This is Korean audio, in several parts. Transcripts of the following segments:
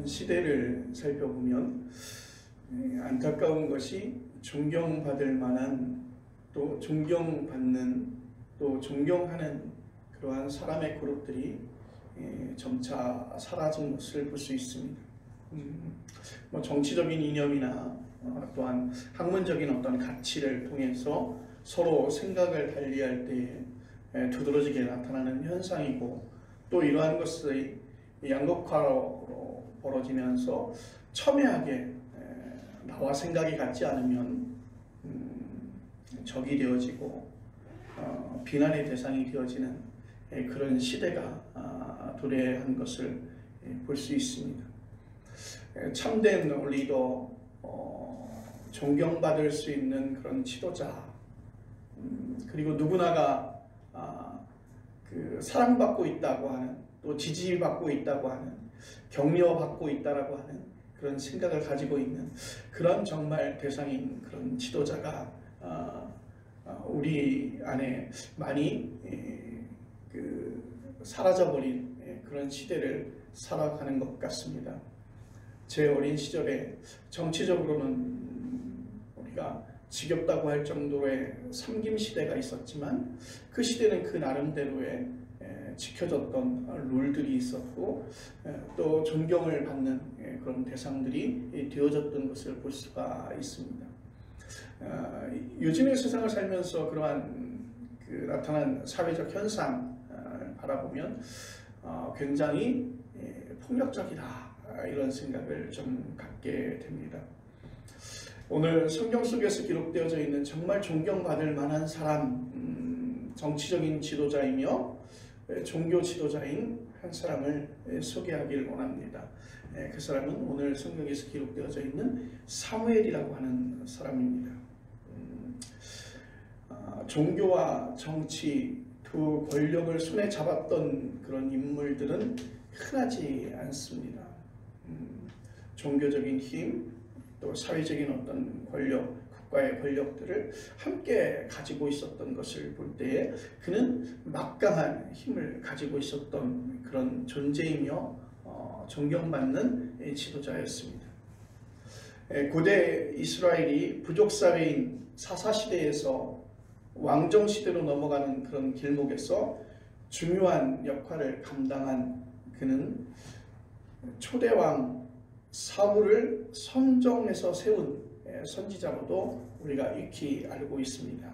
시대를 살펴보면 안타까운 것이 존경받을 만한 또 존경받는 또 존경하는 그러한 사람의 그룹들이 점차 사라진 것을 볼 수 있습니다. 뭐 정치적인 이념이나 또한 학문적인 어떤 가치를 통해서 서로 생각을 달리할 때에 두드러지게 나타나는 현상이고, 또 이러한 것이 양극화로 벌어지면서 첨예하게 나와 생각이 같지 않으면 적이 되어지고 비난의 대상이 되어지는 그런 시대가 도래한 것을 볼 수 있습니다. 참된 리더, 존경받을 수 있는 그런 지도자, 그리고 누구나가 사랑받고 있다고 하는, 또 지지받고 있다고 하는, 격려받고 있다라고 하는 그런 생각을 가지고 있는 그런 정말 대상인 그런 지도자가 우리 안에 많이 사라져버린 그런 시대를 살아가는 것 같습니다. 제 어린 시절에 정치적으로는 우리가 지겹다고 할 정도의 섬김 시대가 있었지만, 그 시대는 그 나름대로의 지켜졌던 룰들이 있었고, 또 존경을 받는 그런 대상들이 되어졌던 것을 볼 수가 있습니다. 요즘의 세상을 살면서 그러한 나타난 사회적 현상을 바라보면 굉장히 폭력적이다, 이런 생각을 좀 갖게 됩니다. 오늘 성경 속에서 기록되어져 있는 정말 존경받을 만한 사람, 정치적인 지도자이며 종교 지도자인 한 사람을 소개하기를 원합니다. 그 사람은 오늘 성경에서 기록되어져 있는 사무엘이라고 하는 사람입니다. 종교와 정치 두 권력을 손에 잡았던 그런 인물들은 흔하지 않습니다. 종교적인 힘, 또 사회적인 어떤 권력, 국가의 권력들을 함께 가지고 있었던 것을 볼 때에 그는 막강한 힘을 가지고 있었던 그런 존재이며 존경받는 지도자였습니다. 고대 이스라엘이 부족사회인 사사시대에서 왕정시대로 넘어가는 그런 길목에서 중요한 역할을 감당한 그는 초대왕 사울을 선정해서 세운 선지자로도 우리가 익히 알고 있습니다.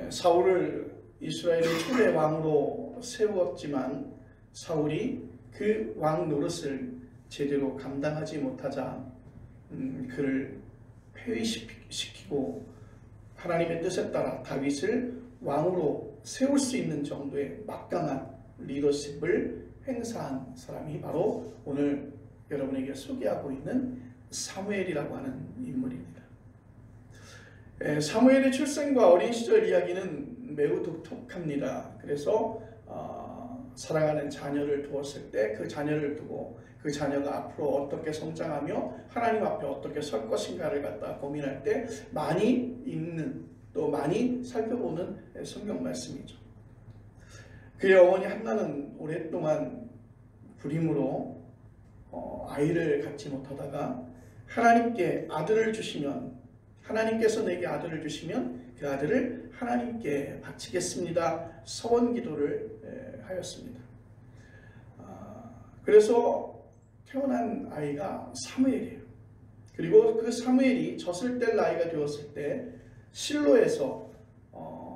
사울을 이스라엘의 초대 왕으로 세웠지만 사울이 그 왕 노릇을 제대로 감당하지 못하자 그를 폐위시키고 하나님의 뜻에 따라 다윗을 왕으로 세울 수 있는 정도의 막강한 리더십을 행사한 사람이 바로 오늘 여러분에게 소개하고 있는 사무엘이라고 하는 인물입니다. 사무엘의 출생과 어린 시절 이야기는 매우 독특합니다. 그래서 사랑하는 자녀를 두었을 때 그 자녀를 두고 그 자녀가 앞으로 어떻게 성장하며 하나님 앞에 어떻게 설 것인가를 갖다 고민할 때 많이 읽는, 또 많이 살펴보는 성경 말씀이죠. 그의 어머니 한나는 오랫동안 불임으로 아이를 갖지 못하다가 하나님께 아들을 주시면, 하나님께서 내게 아들을 주시면 그 아들을 하나님께 바치겠습니다, 서원 기도를 하였습니다. 그래서 태어난 아이가 사무엘이에요. 그리고 그 사무엘이 젖을 뗄 나이가 되었을 때 실로에서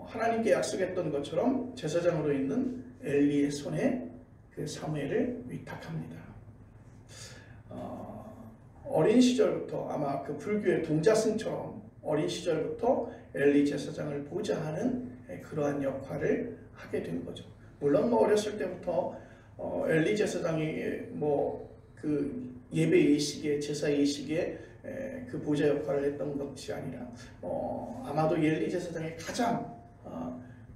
하나님께 약속했던 것처럼 제사장으로 있는 엘리의 손에 그 사무엘을 위탁합니다. 어린 시절부터 아마 그 불교의 동자승처럼 어린 시절부터 엘리 제사장을 보좌하는 그러한 역할을 하게 된 거죠. 물론 어렸을 때부터 엘리 제사장이 그 예배 의식에, 제사 의식에 그 보좌 역할을 했던 것이 아니라 아마도 엘리 제사장이 가장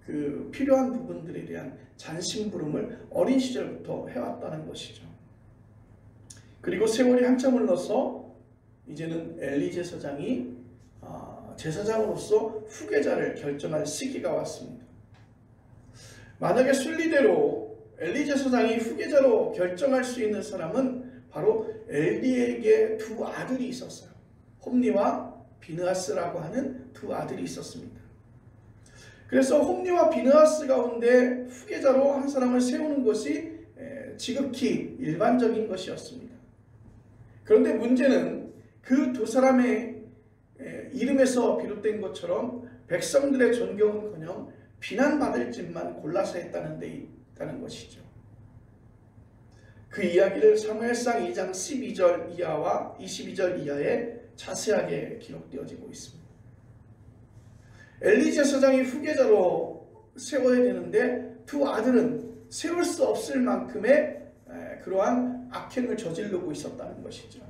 그 필요한 부분들에 대한 잔심부름을 어린 시절부터 해왔다는 것이죠. 그리고 세월이 한참 흘러서 이제는 엘리 제사장이 제사장으로서 후계자를 결정할 시기가 왔습니다. 만약에 순리대로 엘리 제사장이 후계자로 결정할 수 있는 사람은 바로 엘리에게 두 아들이 있었어요. 홈니와 비느하스라고 하는 두 아들이 있었습니다. 그래서 홈니와 비느하스 가운데 후계자로 한 사람을 세우는 것이 지극히 일반적인 것이었습니다. 그런데 문제는 그 두 사람의 이름에서 비롯된 것처럼 백성들의 존경은커녕 비난받을 짓만 골라서 했다는 데 있다는 것이죠. 그 이야기를 사무엘상 2장 12절 이하와 22절 이하에 자세하게 기록되어지고 있습니다. 엘리 제사장이 후계자로 세워야 되는데 두 아들은 세울 수 없을 만큼의 그러한 악행을 저지르고 있었다는 것이죠.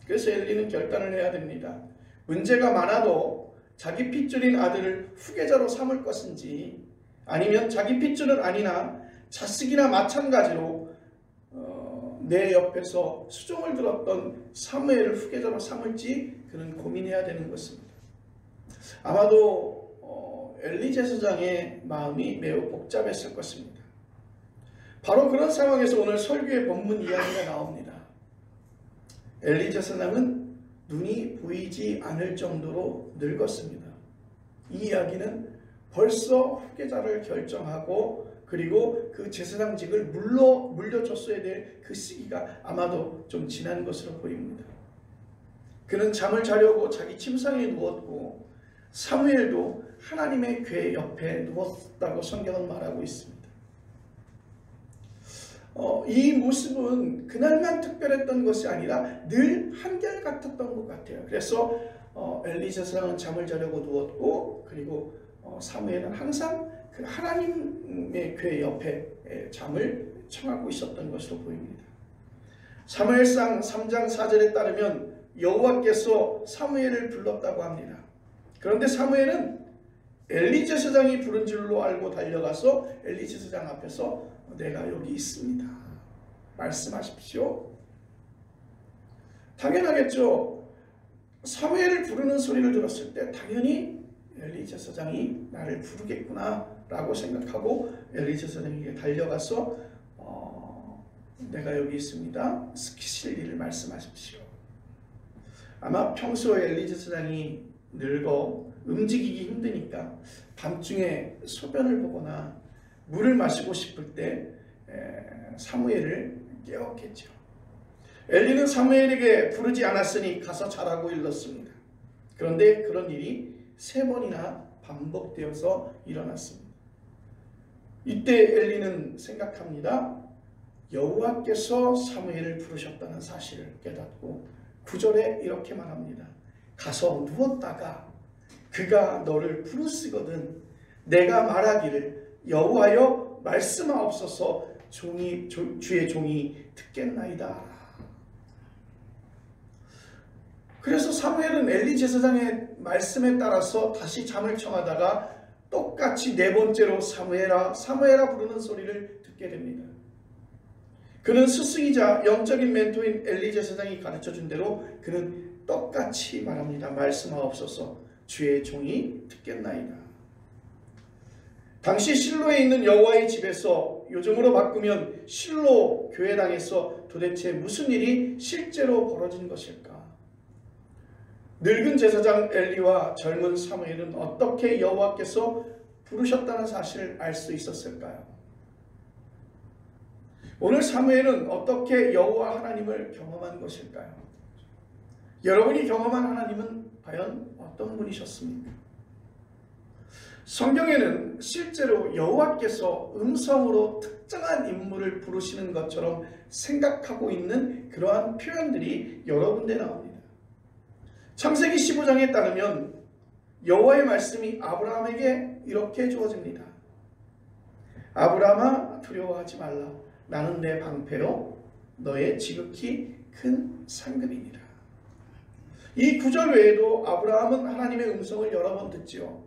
그래서 엘리는 결단을 해야 됩니다. 문제가 많아도 자기 핏줄인 아들을 후계자로 삼을 것인지, 아니면 자기 핏줄은 아니나 자식이나 마찬가지로 내 옆에서 수종을 들었던 사무엘을 후계자로 삼을지 그는 고민해야 되는 것입니다. 아마도 엘리 제사장의 마음이 매우 복잡했을 것입니다. 바로 그런 상황에서 오늘 설교의 본문 이야기가 나옵니다. 엘리 제사장은 눈이 보이지 않을 정도로 늙었습니다. 이 이야기는 벌써 후계자를 결정하고 그리고 그 제사장직을 물려줬어야 될 그 시기가 아마도 좀 지난 것으로 보입니다. 그는 잠을 자려고 자기 침상에 누웠고 사무엘도 하나님의 궤 옆에 누웠다고 성경은 말하고 있습니다. 이 모습은 그날만 특별했던 것이 아니라 늘 한결같았던 것 같아요. 그래서 엘리 제사장은 잠을 자려고 누웠고 그리고 사무엘은 항상 그 하나님의 궤 옆에 잠을 청하고 있었던 것으로 보입니다. 사무엘상 3장 4절에 따르면 여호와께서 사무엘을 불렀다고 합니다. 그런데 사무엘은 엘리 제사장이 부른 줄로 알고 달려가서 엘리 제사장 앞에서 내가 여기 있습니다. 말씀하십시오. 당연하겠죠. 사무엘을 부르는 소리를 들었을 때 당연히 엘리 제사장이 나를 부르겠구나 라고 생각하고 엘리 제사장에게 달려가서 내가 여기 있습니다. 시키실 일을 말씀하십시오. 아마 평소에 엘리 제사장이 늙어 움직이기 힘드니까 밤중에 소변을 보거나 물을 마시고 싶을 때 사무엘을 깨웠겠죠. 엘리는 사무엘에게 부르지 않았으니 가서 자라고 일렀습니다. 그런데 그런 일이 3번이나 반복되어서 일어났습니다. 이때 엘리는 생각합니다. 여호와께서 사무엘을 부르셨다는 사실을 깨닫고 9절에 이렇게 말합니다. 가서 누웠다가 그가 너를 부르시거든 내가 말하기를 여호와여 말씀하옵소서 주의 종이 듣겠나이다. 그래서 사무엘은 엘리 제사장의 말씀에 따라서 다시 잠을 청하다가 똑같이 4번째로 사무엘아 부르는 소리를 듣게 됩니다. 그는 스승이자 영적인 멘토인 엘리 제사장이 가르쳐준 대로 그는 똑같이 말합니다. 말씀하옵소서 주의 종이 듣겠나이다. 당시 실로에 있는 여호와의 집에서 요즘으로 바꾸면 실로 교회당에서 도대체 무슨 일이 실제로 벌어진 것일까? 늙은 제사장 엘리와 젊은 사무엘은 어떻게 여호와께서 부르셨다는 사실을 알 수 있었을까요? 오늘 사무엘은 어떻게 여호와 하나님을 경험한 것일까요? 여러분이 경험한 하나님은 과연 어떤 분이셨습니까? 성경에는 실제로 여호와께서 음성으로 특정한 인물을 부르시는 것처럼 생각하고 있는 그러한 표현들이 여러 군데 나옵니다. 창세기 15장에 따르면 여호와의 말씀이 아브라함에게 이렇게 주어집니다. 아브라함아 두려워하지 말라. 나는 내 방패요 너의 지극히 큰 상급이니라. 이 구절 외에도 아브라함은 하나님의 음성을 여러 번 듣지요.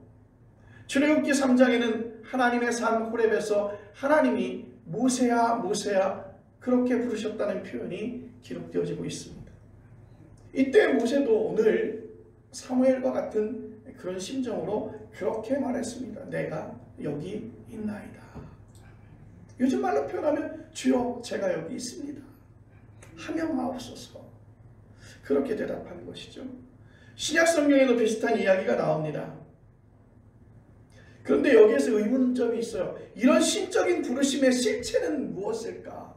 출애굽기 3장에는 하나님의 산 호렙에서 하나님이 모세야 모세야 그렇게 부르셨다는 표현이 기록되어지고 있습니다. 이때 모세도 오늘 사무엘과 같은 그런 심정으로 그렇게 말했습니다. 내가 여기 있나이다. 요즘 말로 표현하면 주여 제가 여기 있습니다 하며 마옵소서. 그렇게 대답하는 것이죠. 신약 성경에도 비슷한 이야기가 나옵니다. 그런데 여기에서 의문점이 있어요. 이런 신적인 부르심의 실체는 무엇일까?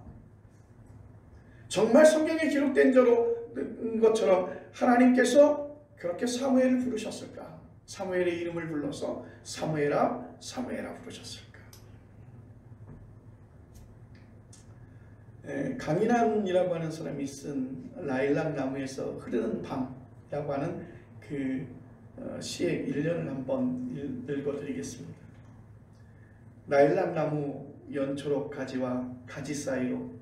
정말 성경에 기록된 것처럼 하나님께서 그렇게 사무엘을 부르셨을까? 사무엘의 이름을 불러서 사무엘아 사무엘아 부르셨을까? 강인한이라고 하는 사람이 쓴 라일락 나무에서 흐르는 밤이라고 하는 그 시의 일년을 한번 읽어드리겠습니다. 라일락 나무 연초록 가지와 가지 사이로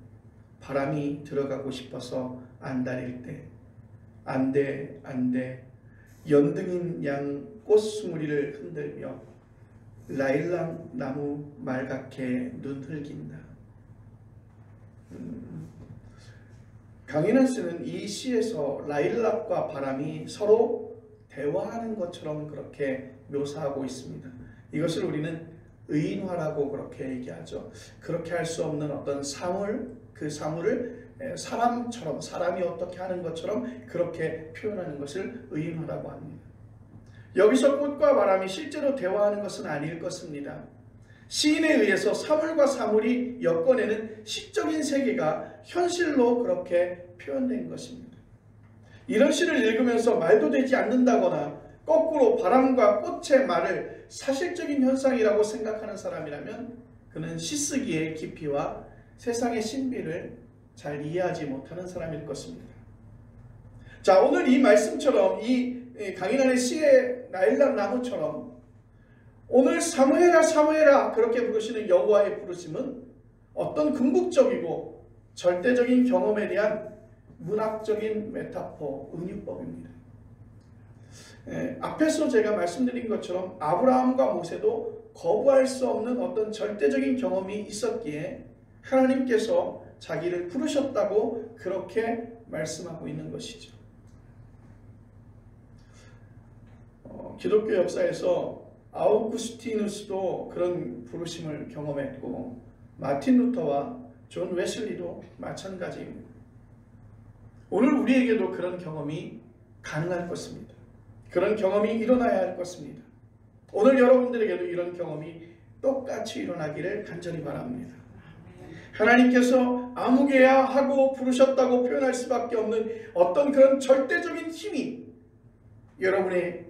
바람이 들어가고 싶어서 안달일 때 안돼 안돼 연등인 양 꽃수무리를 흔들며 라일락 나무 말갛게 눈 흘긴다. 강인한 씨는 이 시에서 라일락과 바람이 서로 대화하는 것처럼 그렇게 묘사하고 있습니다. 이것을 우리는 의인화라고 그렇게 얘기하죠. 그렇게 할 수 없는 어떤 사물, 그 사물을 사람처럼, 사람이 어떻게 하는 것처럼 그렇게 표현하는 것을 의인화라고 합니다. 여기서 꽃과 바람이 실제로 대화하는 것은 아닐 것입니다. 시인에 의해서 사물과 사물이 엮어내는 시적인 세계가 현실로 그렇게 표현된 것입니다. 이런 시를 읽으면서 말도 되지 않는다거나 거꾸로 바람과 꽃의 말을 사실적인 현상이라고 생각하는 사람이라면 그는 시쓰기의 깊이와 세상의 신비를 잘 이해하지 못하는 사람일 것입니다. 자, 오늘 이 말씀처럼 이 강인한의 시의 라일락 나무처럼 오늘 사무엘아 사무엘아 그렇게 부르시는 여호와의 부르심은 어떤 궁극적이고 절대적인 경험에 대한 문학적인 메타포, 은유법입니다. 앞에서 제가 말씀드린 것처럼 아브라함과 모세도 거부할 수 없는 어떤 절대적인 경험이 있었기에 하나님께서 자기를 부르셨다고 그렇게 말씀하고 있는 것이죠. 기독교 역사에서 아우구스티누스도 그런 부르심을 경험했고 마틴 루터와 존 웨슬리도 마찬가지입니다. 오늘 우리에게도 그런 경험이 가능할 것입니다. 그런 경험이 일어나야 할 것입니다. 오늘 여러분들에게도 이런 경험이 똑같이 일어나기를 간절히 바랍니다. 하나님께서 아무개야 하고 부르셨다고 표현할 수밖에 없는 어떤 그런 절대적인 힘이 여러분의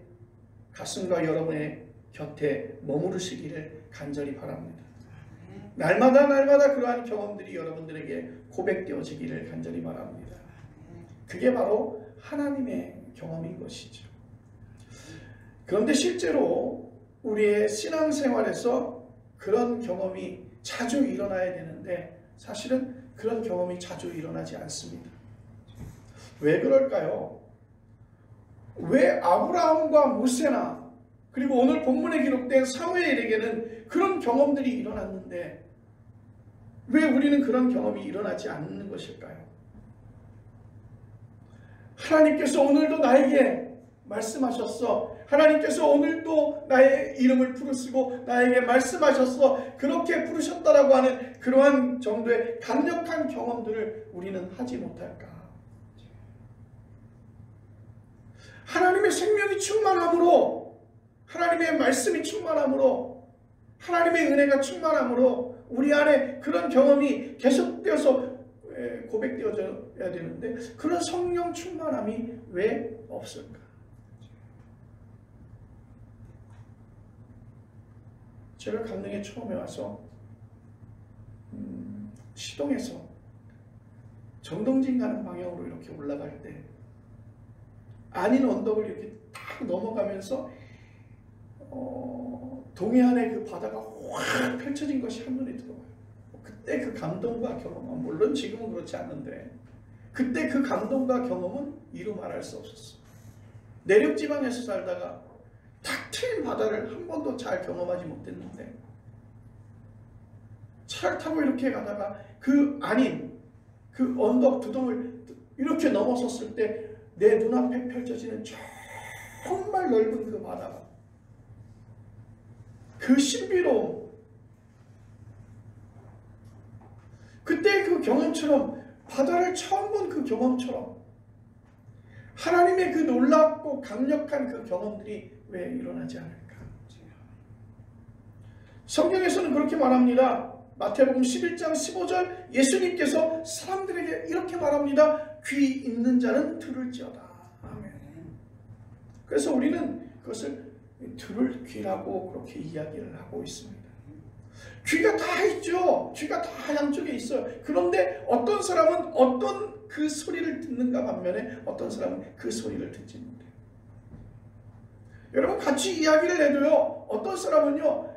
가슴과 여러분의 곁에 머무르시기를 간절히 바랍니다. 날마다 그러한 경험들이 여러분들에게 고백되어지기를 간절히 바랍니다. 그게 바로 하나님의 경험인 것이죠. 그런데 실제로 우리의 신앙생활에서 그런 경험이 자주 일어나야 되는데 사실은 그런 경험이 자주 일어나지 않습니다. 왜 그럴까요? 왜 아브라함과 모세나 그리고 오늘 본문에 기록된 사무엘에게는 그런 경험들이 일어났는데 왜 우리는 그런 경험이 일어나지 않는 것일까요? 하나님께서 오늘도 나에게 말씀하셨어. 하나님께서 오늘도 나의 이름을 부르시고 나에게 말씀하셨어. 그렇게 부르셨다라고 하는 그러한 정도의 강력한 경험들을 우리는 하지 못할까? 하나님의 생명이 충만함으로, 하나님의 말씀이 충만함으로, 하나님의 은혜가 충만함으로 우리 안에 그런 경험이 계속되어서 고백되어져야 되는데 그런 성령 충만함이 왜 없을까? 제가 강릉에 처음에 와서 시동에서 정동진 가는 방향으로 이렇게 올라갈 때 아닌 언덕을 이렇게 딱 넘어가면서 동해안의 그 바다가 확 펼쳐진 것이 한눈에 들어와요. 그때 그 감동과 경험은 물론 지금은 그렇지 않는데 그때 그 감동과 경험은 이루 말할 수 없었어. 내륙지방에서 살다가 탁 트인 바다를 한 번도 잘 경험하지 못했는데 차를 타고 이렇게 가다가 그 아닌 그 언덕 두덩을 이렇게 넘어섰을 때 내 눈앞에 펼쳐지는 정말 넓은 그 바다가 그 신비로움 그때 그 경험처럼, 바다를 처음 본 그 경험처럼 하나님의 그 놀랍고 강력한 그 경험들이 왜 일어나지 않을까? 성경에서는 그렇게 말합니다. 마태복음 11장 15절, 예수님께서 사람들에게 이렇게 말합니다. 귀 있는 자는 들을지어다. 아멘. 그래서 우리는 그것을 들을 귀라고 그렇게 이야기를 하고 있습니다. 귀가 다 있죠. 귀가 다 양쪽에 있어요. 그런데 어떤 사람은 어떤 그 소리를 듣는가 반면에 어떤 사람은 그 소리를 듣지 못해요. 여러분, 같이 이야기를 해도요, 어떤 사람은요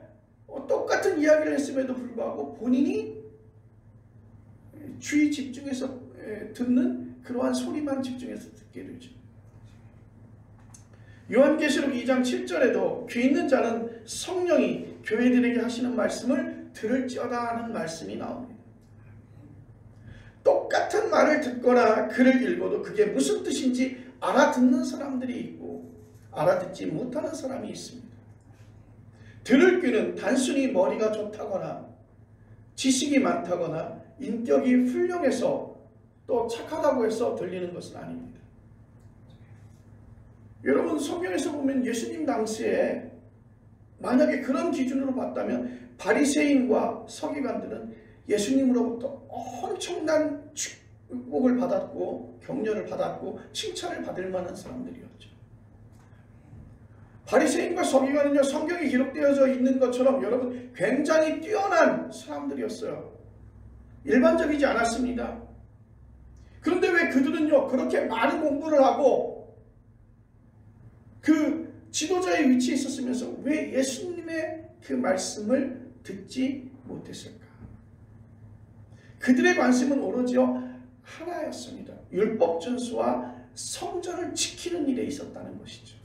똑같은 이야기를 했음에도 불구하고 본인이 귀 집중해서 듣는 그러한 소리만 집중해서 듣게 되죠. 요한계시록 2장 7절에도 귀 있는 자는 성령이 교회들에게 하시는 말씀을 들을지어다 하는 말씀이 나옵니다. 똑같은 말을 듣거나 글을 읽어도 그게 무슨 뜻인지 알아듣는 사람들이 있고 알아듣지 못하는 사람이 있습니다. 들을 귀는 단순히 머리가 좋다거나 지식이 많다거나 인격이 훌륭해서 또 착하다고 해서 들리는 것은 아닙니다. 여러분, 성경에서 보면 예수님 당시에 만약에 그런 기준으로 봤다면 바리새인과 서기관들은 예수님으로부터 엄청난 축복을 받았고 격려를 받았고 칭찬을 받을 만한 사람들이었죠. 바리새인과 서기관은요, 성경에 기록되어져 있는 것처럼 여러분 굉장히 뛰어난 사람들이었어요. 일반적이지 않았습니다. 그런데 왜 그들은요 그렇게 많은 공부를 하고 그 지도자의 위치에 있었으면서 왜 예수님의 그 말씀을 듣지 못했을까? 그들의 관심은 오로지 하나였습니다. 율법 준수와 성전을 지키는 일에 있었다는 것이죠.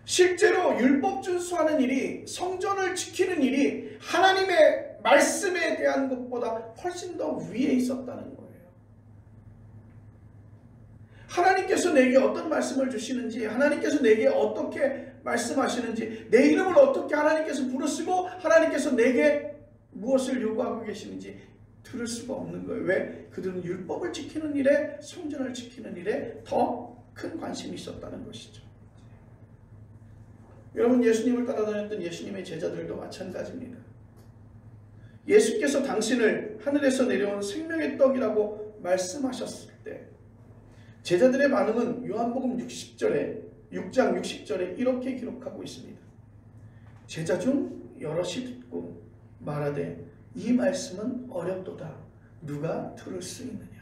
실제로 율법 준수하는 일이, 성전을 지키는 일이 하나님의 말씀에 대한 것보다 훨씬 더 위에 있었다는 거예요. 하나님께서 내게 어떤 말씀을 주시는지, 하나님께서 내게 어떻게 말씀하시는지, 내 이름을 어떻게 하나님께서 부르시고 하나님께서 내게 무엇을 요구하고 계시는지 들을 수가 없는 거예요. 왜? 그들은 율법을 지키는 일에, 성전을 지키는 일에 더 큰 관심이 있었다는 것이죠. 여러분, 예수님을 따라다녔던 예수님의 제자들도 마찬가지입니다. 예수께서 당신을 하늘에서 내려온 생명의 떡이라고 말씀하셨을 때 제자들의 반응은 요한복음 6장 60절에 이렇게 기록하고 있습니다. 제자 중 여럿이 듣고 말하되 이 말씀은 어렵도다. 누가 들을 수 있느냐.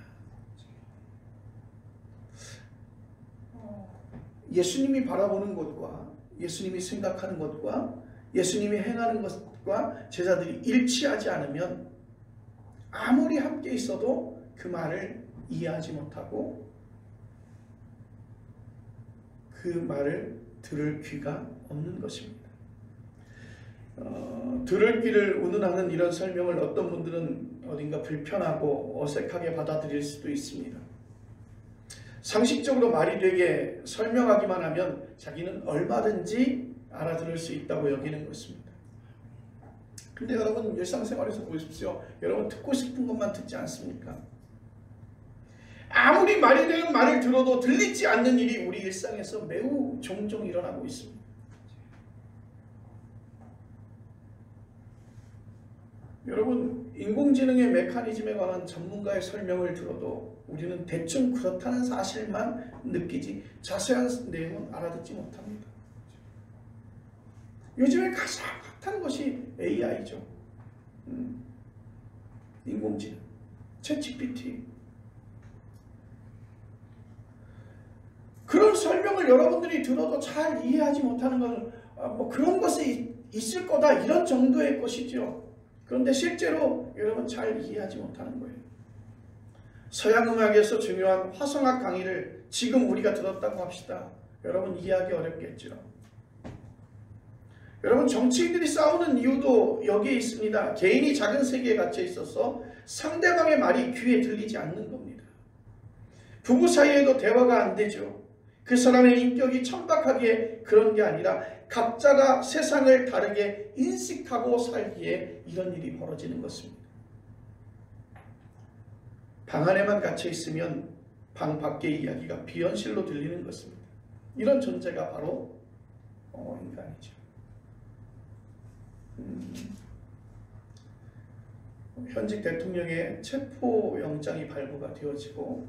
예수님이 바라보는 것과 예수님이 생각하는 것과 예수님이 행하는 것과 제자들이 일치하지 않으면 아무리 함께 있어도 그 말을 이해하지 못하고 그 말을 들을 귀가 없는 것입니다. 들을 귀를 운운하는 이런 설명을 어떤 분들은 어딘가 불편하고 어색하게 받아들일 수도 있습니다. 상식적으로 말이 되게 설명하기만 하면 자기는 얼마든지 알아들을 수 있다고 여기는 것입니다. 근데 여러분, 일상생활에서 보십시오. 여러분, 듣고 싶은 것만 듣지 않습니까? 아무리 말이 되는 말을 들어도 들리지 않는 일이 우리 일상에서 매우 종종 일어나고 있습니다. 여러분, 인공지능의 메커니즘에 관한 전문가의 설명을 들어도 우리는 대충 그렇다는 사실만 느끼지 자세한 내용은 알아듣지 못합니다. 요즘에 가장 핫한 것이 AI죠. 인공지능, 챗GPT. 그런 설명을 여러분들이 들어도 잘 이해하지 못하는 것은 뭐 그런 것이 있을 거다, 이런 정도의 것이죠. 그런데 실제로 여러분 잘 이해하지 못하는 거예요. 서양음악에서 중요한 화성학 강의를 지금 우리가 들었다고 합시다. 여러분 이해하기 어렵겠죠. 여러분, 정치인들이 싸우는 이유도 여기에 있습니다. 개인이 작은 세계에 갇혀 있어서 상대방의 말이 귀에 들리지 않는 겁니다. 부부 사이에도 대화가 안 되죠. 그 사람의 인격이 천박하기에 그런 게 아니라 각자가 세상을 다르게 인식하고 살기에 이런 일이 벌어지는 것입니다. 방 안에만 갇혀 있으면 방 밖의 이야기가 비현실로 들리는 것입니다. 이런 존재가 바로 인간이죠. 현직 대통령의 체포영장이 발부가 되어지고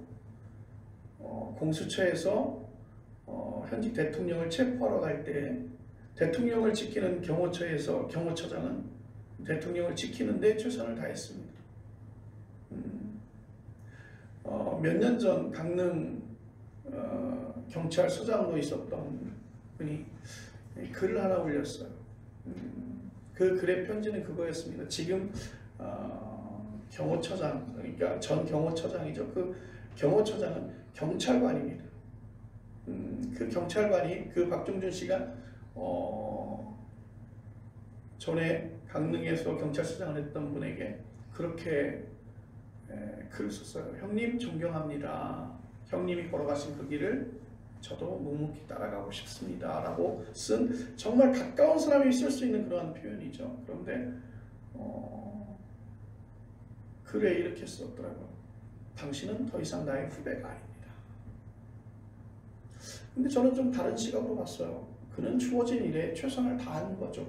공수처에서 현직 대통령을 체포하러 갈 때 대통령을 지키는 경호처장은 대통령을 지키는데 최선을 다했습니다. 몇 년 전 강릉 경찰서장으로 있었던 분이 글을 하나 올렸어요. 그 글의 편지는 그거였습니다. 지금 경호처장, 그러니까 전 경호처장이죠. 그 경호처장은 경찰관입니다. 그 경찰관이 그 박종준 씨가 전에 강릉에서 경찰서장을 했던 분에게 그렇게 글을 썼어요. 형님 존경합니다. 형님이 걸어가신 그 길을 저도 묵묵히 따라가고 싶습니다. 라고 쓴 정말 가까운 사람이 쓸 수 있는 그러한 표현이죠. 그런데 글에 이렇게 썼더라고요. 당신은 더 이상 나의 후배가 아닙니다. 근데 저는 좀 다른 시각으로 봤어요. 그는 주어진 일에 최선을 다하는 거죠.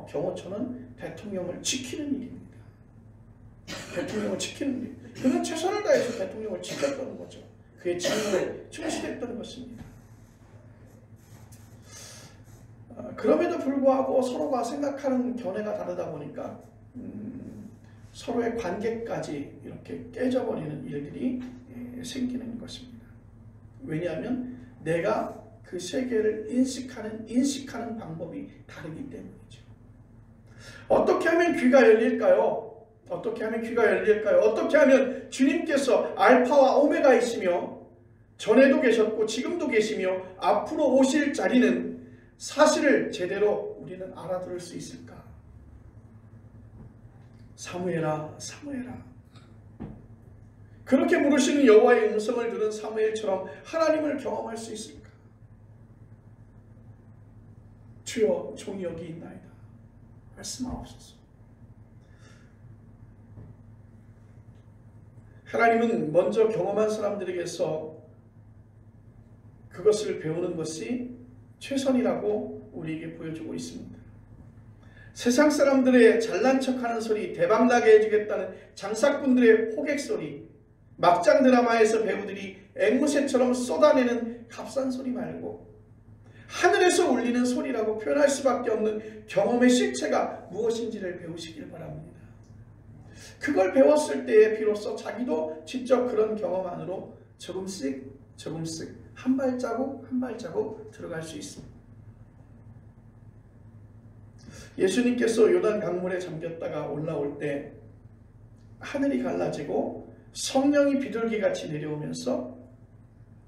경호처는 대통령을 지키는 일입니다. 대통령을 지키는 일. 그는 최선을 다해서 대통령을 지켰다는 거죠. 그의 직무에 충실했다는 것입니다. 그럼에도 불구하고 서로가 생각하는 견해가 다르다 보니까 서로의 관계까지 이렇게 깨져버리는 일들이 생기는 것입니다. 왜냐하면 내가 그 세계를 인식하는 방법이 다르기 때문이죠. 어떻게 하면 귀가 열릴까요? 어떻게 하면 귀가 열릴까요? 어떻게 하면 주님께서 알파와 오메가이시며 전에도 계셨고 지금도 계시며 앞으로 오실 자리는 사실을 제대로 우리는 알아들을 수 있을까? 사무엘아, 사무엘아. 그렇게 부르시는 여호와의 음성을 들은 사무엘처럼 하나님을 경험할 수 있을까? 주여, 종이 여기 있나이다. 말씀하옵소서. 하나님은 먼저 경험한 사람들에게서 그것을 배우는 것이 최선이라고 우리에게 보여주고 있습니다. 세상 사람들의 잘난 척하는 소리, 대박나게 해주겠다는 장사꾼들의 호객 소리, 막장 드라마에서 배우들이 앵무새처럼 쏟아내는 값싼 소리 말고 하늘에서 울리는 소리라고 표현할 수밖에 없는 경험의 실체가 무엇인지를 배우시길 바랍니다. 그걸 배웠을 때에 비로소 자기도 직접 그런 경험 안으로 조금씩 한 발자국 한 발자국 들어갈 수 있습니다. 예수님께서 요단 강물에 잠겼다가 올라올 때 하늘이 갈라지고 성령이 비둘기같이 내려오면서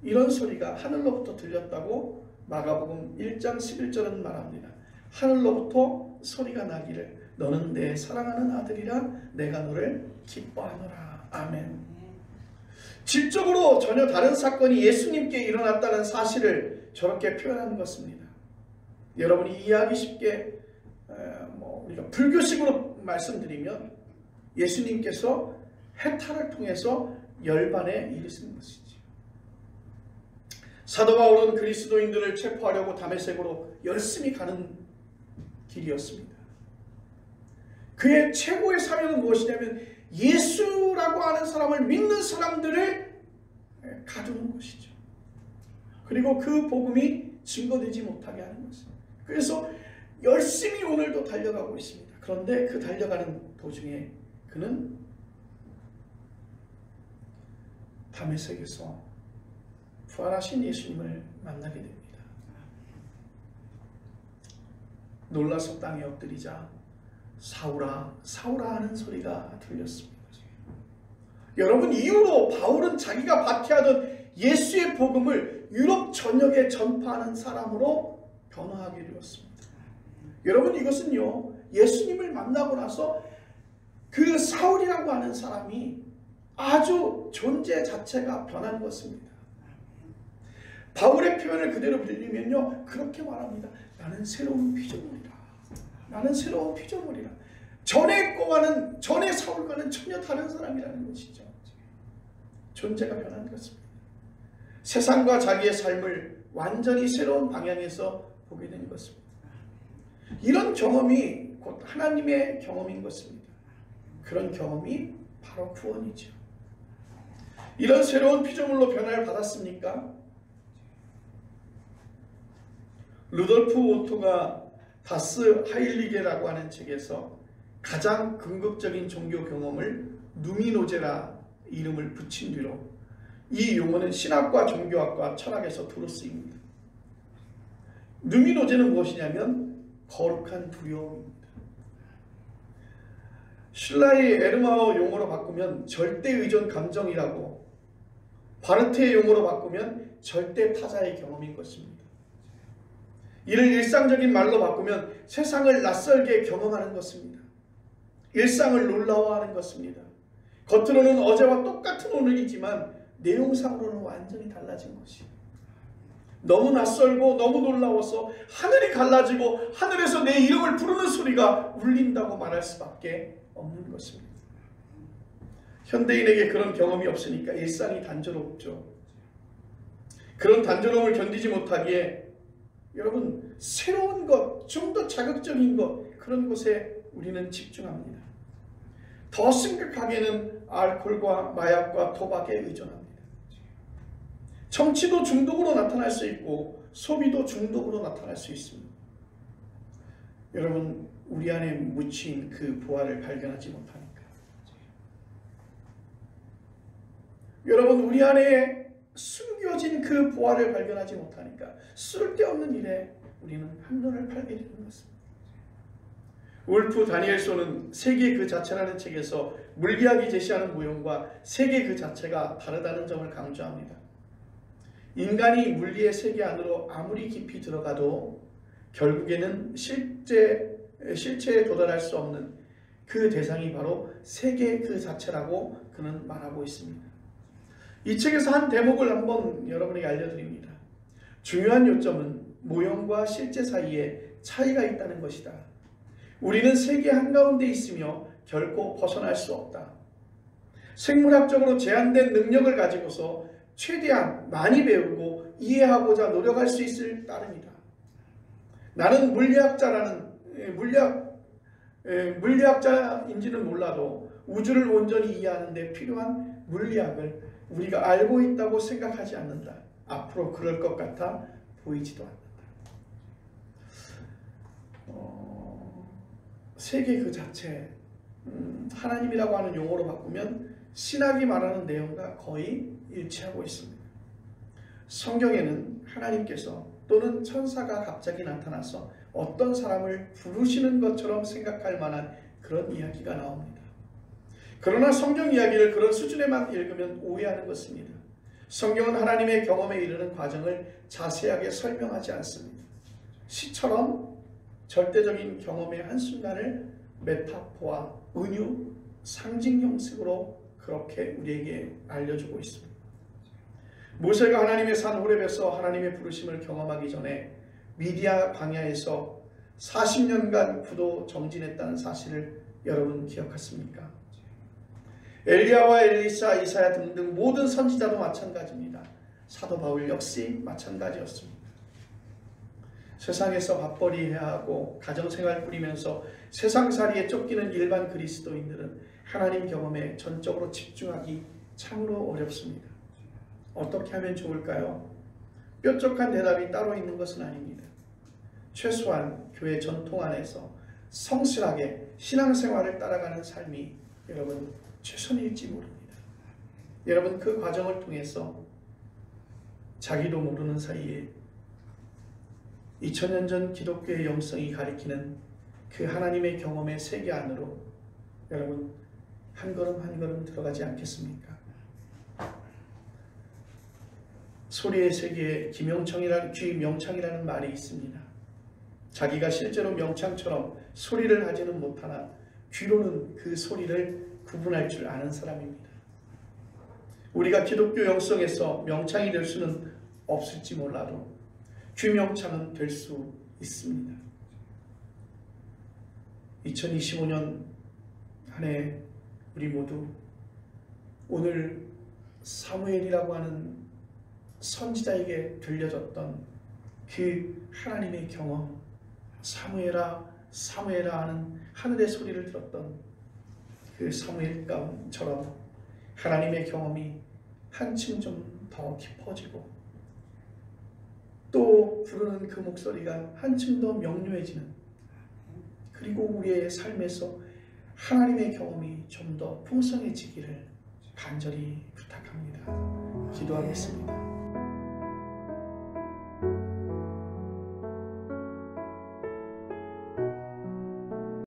이런 소리가 하늘로부터 들렸다고 마가복음 1장 11절은 말합니다. 하늘로부터 소리가 나기를 너는 내 사랑하는 아들이라 내가 너를 기뻐하노라. 아멘. 질적으로 전혀 다른 사건이 예수님께 일어났다는 사실을 저렇게 표현하는 것입니다. 여러분이 이해하기 쉽게 우리가 불교식으로 말씀드리면 예수님께서 해탈을 통해서 열반에 이르신 것이지. 사도 바울은 그리스도인들을 체포하려고 다메섹으로 열심히 가는 길이었습니다. 그의 최고의 사명은 무엇이냐면 예수라고 하는 사람을 믿는 사람들을 가두는 것이죠. 그리고 그 복음이 증거되지 못하게 하는 것입니다. 그래서 열심히 오늘도 달려가고 있습니다. 그런데 그 달려가는 도중에 그는 다메섹에서 부활하신 예수님을 만나게 됩니다. 놀라서 땅에 엎드리자 사울아, 사울아 하는 소리가 들렸습니다. 여러분, 이후로 바울은 자기가 박해하던 예수의 복음을 유럽 전역에 전파하는 사람으로 변화하게 되었습니다. 여러분, 이것은요, 예수님을 만나고 나서 그 사울이라고 하는 사람이 아주 존재 자체가 변한 것입니다. 바울의 표현을 그대로 빌리면요, 그렇게 말합니다. 나는 새로운 피조물이라. 나는 새로운 피조물이라. 전의 사울과는 전혀 다른 사람이라는 것이죠. 존재가 변한 것입니다. 세상과 자기의 삶을 완전히 새로운 방향에서 보게 된 것입니다. 이런 경험이 곧 하나님의 경험인 것입니다. 그런 경험이 바로 구원이죠. 이런 새로운 피조물로 변화를 받았습니까? 루돌프 오토가 다스 하일리게라고 하는 책에서 가장 궁극적인 종교 경험을 누미노제라 이름을 붙인 뒤로 이 용어는 신학과 종교학과 철학에서 두루 쓰입니다. 누미노제는 무엇이냐면 거룩한 두려움입니다. 신라의 에르마어 용어로 바꾸면 절대의존 감정이라고, 바르트의 용어로 바꾸면 절대타자의 경험인 것입니다. 이를 일상적인 말로 바꾸면 세상을 낯설게 경험하는 것입니다. 일상을 놀라워하는 것입니다. 겉으로는 어제와 똑같은 오늘이지만 내용상으로는 완전히 달라진 것이에요. 너무 낯설고 너무 놀라워서 하늘이 갈라지고 하늘에서 내 이름을 부르는 소리가 울린다고 말할 수밖에 없는 것입니다. 현대인에게 그런 경험이 없으니까 일상이 단조롭죠. 그런 단조로움을 견디지 못하기에 여러분, 새로운 것, 좀 더 자극적인 것, 그런 것에 우리는 집중합니다. 더 심각하게는 알코올과 마약과 도박에 의존합니다. 정치도 중독으로 나타날 수 있고 소비도 중독으로 나타날 수 있습니다. 여러분, 우리 안에 묻힌 그 부활을 발견하지 못하니까. 여러분, 우리 안에 숨겨진 그 부활을 발견하지 못하니까 쓸데없는 일에 우리는 한눈을 팔게 되는 것입니다. 울프 다니엘소는 세계 그 자체라는 책에서 물리학이 제시하는 모형과 세계 그 자체가 다르다는 점을 강조합니다. 인간이 물리의 세계 안으로 아무리 깊이 들어가도 결국에는 실체에 도달할 수 없는 그 대상이 바로 세계 그 자체라고 그는 말하고 있습니다. 이 책에서 한 대목을 한번 여러분에게 알려드립니다. 중요한 요점은 모형과 실제 사이에 차이가 있다는 것이다. 우리는 세계 한가운데 있으며 결코 벗어날 수 없다. 생물학적으로 제한된 능력을 가지고서 최대한 많이 배우고 이해하고자 노력할 수 있을 따름이다. 나는 물리학자인지는 몰라도 우주를 온전히 이해하는 데 필요한 물리학을 우리가 알고 있다고 생각하지 않는다. 앞으로 그럴 것 같아 보이지도 않는다. 세계 그 자체, 하나님이라고 하는 용어로 바꾸면 신학이 말하는 내용과 거의 일치하고 있습니다. 성경에는 하나님께서 또는 천사가 갑자기 나타나서 어떤 사람을 부르시는 것처럼 생각할 만한 그런 이야기가 나옵니다. 그러나 성경 이야기를 그런 수준에만 읽으면 오해하는 것입니다. 성경은 하나님의 경험에 이르는 과정을 자세하게 설명하지 않습니다. 시처럼 절대적인 경험의 한순간을 메타포와 은유, 상징 형식으로 그렇게 우리에게 알려주고 있습니다. 모세가 하나님의 산 호렙에서 하나님의 부르심을 경험하기 전에 미디아 광야에서 40년간 부도 정진했다는 사실을 여러분 기억하십니까? 엘리야와 엘리사, 이사야 등등 모든 선지자도 마찬가지입니다. 사도 바울 역시 마찬가지였습니다. 세상에서 밥벌이 해야 하고 가정생활 꾸리면서 세상살이에 쫓기는 일반 그리스도인들은 하나님 경험에 전적으로 집중하기 참으로 어렵습니다. 어떻게 하면 좋을까요? 뾰족한 대답이 따로 있는 것은 아닙니다. 최소한 교회 전통 안에서 성실하게 신앙생활을 따라가는 삶이 여러분 최선일지 모릅니다. 여러분, 그 과정을 통해서 자기도 모르는 사이에 2000년 전 기독교의 영성이 가리키는 그 하나님의 경험의 세계 안으로 여러분 한 걸음 한 걸음 들어가지 않겠습니까? 소리의 세계에 귀명창이라는 말이 있습니다. 자기가 실제로 명창처럼 소리를 하지는 못하나 귀로는 그 소리를 구분할 줄 아는 사람입니다. 우리가 기독교 영성에서 명창이 될 수는 없을지 몰라도 귀명창은 될 수 있습니다. 2025년 한 해 우리 모두 오늘 사무엘이라고 하는 선지자에게 들려졌던 그 하나님의 경험, 사무엘아 사무엘아 하는 하늘의 소리를 들었던 그 사무엘감처럼 하나님의 경험이 한층 좀 더 깊어지고 또 부르는 그 목소리가 한층 더 명료해지는, 그리고 우리의 삶에서 하나님의 경험이 좀 더 풍성해지기를 간절히 부탁합니다. 기도하겠습니다.